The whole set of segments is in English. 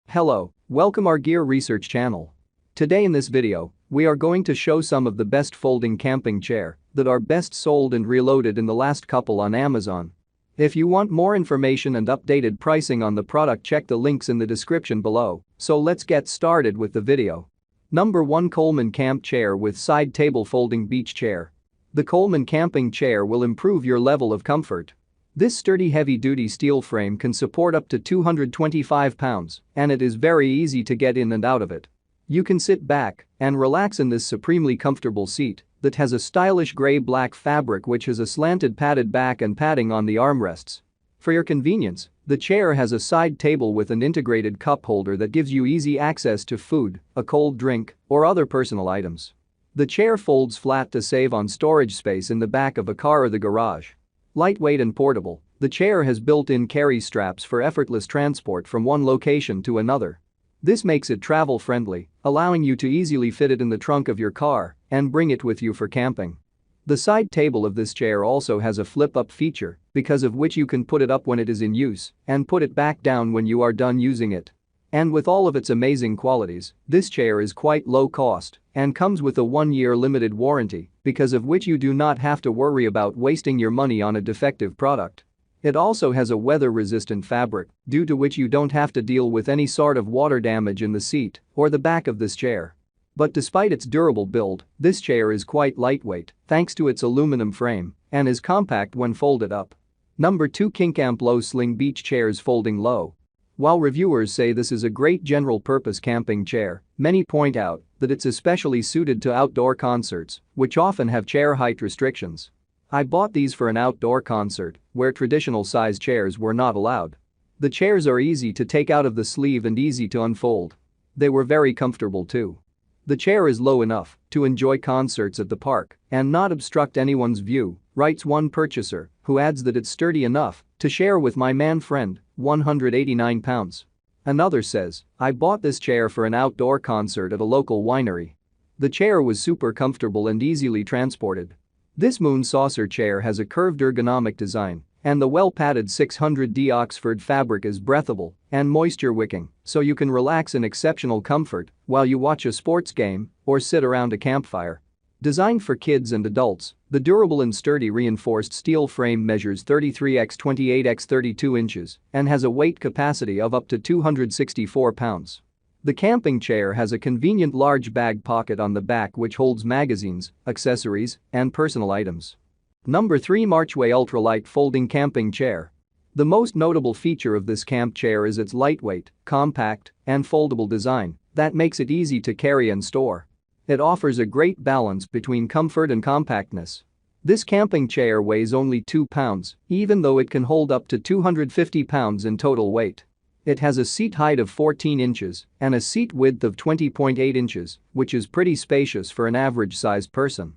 Hello, welcome our gear research channel. Today in this video, we are going to show some of the best folding camping chair that are best sold and reloaded in the last couple on Amazon. If you want more information and updated pricing on the product, check the links in the description below. So let's get started with the video. Number 1, Coleman Camp Chair with Side Table Folding Beach Chair. The Coleman camping chair will improve your level of comfort. This sturdy heavy-duty steel frame can support up to 225 pounds, and it is very easy to get in and out of it. You can sit back and relax in this supremely comfortable seat that has a stylish gray-black fabric which has a slanted padded back and padding on the armrests. For your convenience, the chair has a side table with an integrated cup holder that gives you easy access to food, a cold drink, or other personal items. The chair folds flat to save on storage space in the back of a car or the garage. Lightweight and portable, the chair has built-in carry straps for effortless transport from one location to another. This makes it travel-friendly, allowing you to easily fit it in the trunk of your car and bring it with you for camping. The side table of this chair also has a flip-up feature, because of which you can put it up when it is in use and put it back down when you are done using it. And with all of its amazing qualities, this chair is quite low cost and comes with a 1-year limited warranty, because of which you do not have to worry about wasting your money on a defective product. It also has a weather-resistant fabric, due to which you don't have to deal with any sort of water damage in the seat or the back of this chair. But despite its durable build, this chair is quite lightweight thanks to its aluminum frame and is compact when folded up. Number 2, KingCamp Low Sling Beach Chairs Folding Low. While reviewers say this is a great general-purpose camping chair, many point out that it's especially suited to outdoor concerts, which often have chair height restrictions. I bought these for an outdoor concert where traditional size chairs were not allowed. The chairs are easy to take out of the sleeve and easy to unfold. They were very comfortable too. The chair is low enough to enjoy concerts at the park and not obstruct anyone's view, writes one purchaser, who adds that it's sturdy enough to share with my man friend, 189 pounds. Another says, I bought this chair for an outdoor concert at a local winery. The chair was super comfortable and easily transported. This moon saucer chair has a curved ergonomic design, and the well-padded 600D Oxford fabric is breathable and moisture-wicking, so you can relax in exceptional comfort while you watch a sports game or sit around a campfire. Designed for kids and adults, the durable and sturdy reinforced steel frame measures 33 x 28 x 32 inches and has a weight capacity of up to 264 pounds. The camping chair has a convenient large bag pocket on the back which holds magazines, accessories, and personal items. Number 3, Marchway Ultralight Folding Camping Chair. The most notable feature of this camp chair is its lightweight, compact, and foldable design that makes it easy to carry and store. It offers a great balance between comfort and compactness. This camping chair weighs only 2 pounds, even though it can hold up to 250 pounds in total weight. It has a seat height of 14 inches and a seat width of 20.8 inches, which is pretty spacious for an average-sized person.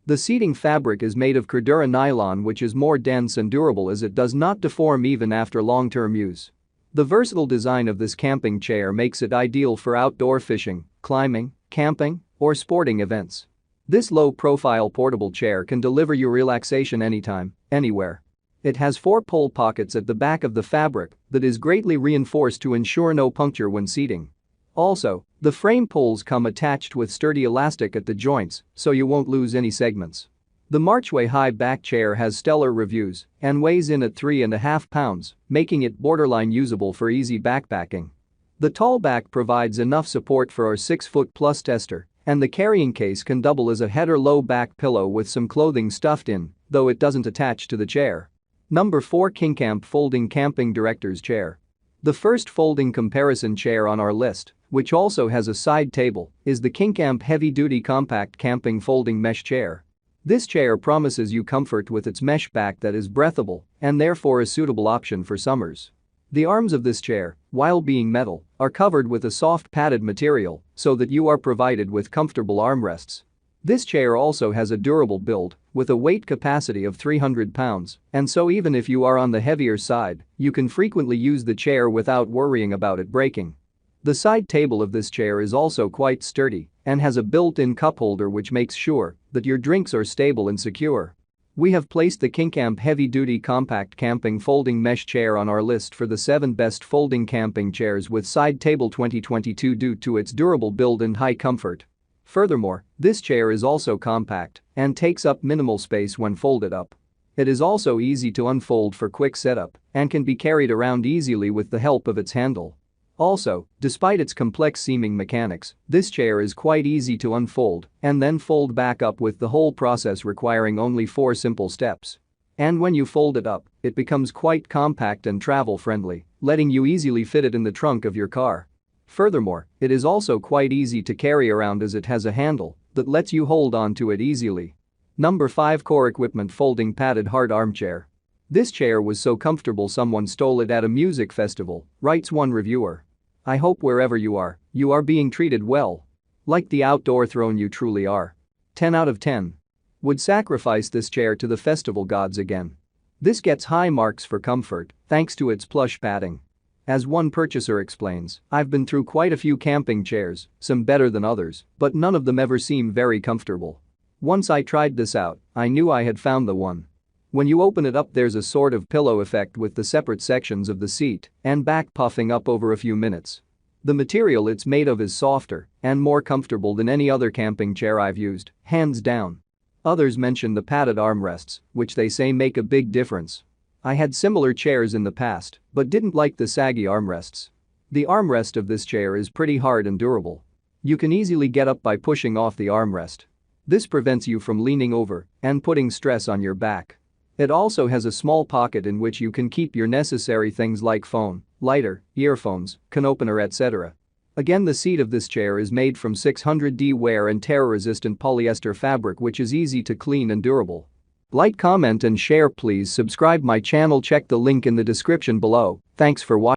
The seating fabric is made of Cordura nylon, which is more dense and durable as it does not deform even after long-term use. The versatile design of this camping chair makes it ideal for outdoor fishing, climbing, camping, or sporting events. This low-profile portable chair can deliver you relaxation anytime, anywhere. It has 4 pull pockets at the back of the fabric that is greatly reinforced to ensure no puncture when seating. Also, the frame pulls come attached with sturdy elastic at the joints so you won't lose any segments. The Marchway high back chair has stellar reviews and weighs in at 3.5 pounds, making it borderline usable for easy backpacking. The tall back provides enough support for our 6-foot-plus tester, and the carrying case can double as a head or low back pillow with some clothing stuffed in, though it doesn't attach to the chair. Number 4, KingCamp Folding Camping Director's Chair. The first folding comparison chair on our list, which also has a side table, is the KingCamp Heavy-Duty Compact Camping Folding Mesh Chair. This chair promises you comfort with its mesh back that is breathable and therefore a suitable option for summers. The arms of this chair, while being metal, are covered with a soft padded material so that you are provided with comfortable armrests. This chair also has a durable build with a weight capacity of 300 pounds, and so even if you are on the heavier side, you can frequently use the chair without worrying about it breaking. The side table of this chair is also quite sturdy and has a built-in cup holder which makes sure that your drinks are stable and secure. We have placed the KingCamp heavy-duty compact camping folding mesh chair on our list for the 7 best folding camping chairs with side table 2022 due to its durable build and high comfort. Furthermore, this chair is also compact and takes up minimal space when folded up. It is also easy to unfold for quick setup and can be carried around easily with the help of its handle. Also, despite its complex seeming mechanics, this chair is quite easy to unfold and then fold back up with the whole process requiring only 4 simple steps. And when you fold it up, it becomes quite compact and travel-friendly, letting you easily fit it in the trunk of your car. Furthermore, it is also quite easy to carry around as it has a handle that lets you hold on to it easily. Number 5 Core Equipment Folding Padded Hard Armchair. This chair was so comfortable someone stole it at a music festival, writes one reviewer. I hope wherever you are being treated well. Like the outdoor throne you truly are. 10 out of 10. Would sacrifice this chair to the festival gods again. This gets high marks for comfort, thanks to its plush padding. As one purchaser explains, I've been through quite a few camping chairs, some better than others, but none of them ever seem very comfortable. Once I tried this out, I knew I had found the one. When you open it up there's a sort of pillow effect with the separate sections of the seat and back puffing up over a few minutes. The material it's made of is softer and more comfortable than any other camping chair I've used, hands down. Others mention the padded armrests, which they say make a big difference. I had similar chairs in the past, but didn't like the saggy armrests. The armrest of this chair is pretty hard and durable. You can easily get up by pushing off the armrest. This prevents you from leaning over and putting stress on your back. It also has a small pocket in which you can keep your necessary things like phone, lighter, earphones, can opener etc. Again, the seat of this chair is made from 600D wear and tear-resistant polyester fabric which is easy to clean and durable. Like, comment and share, please subscribe my channel, check the link in the description below. Thanks for watching.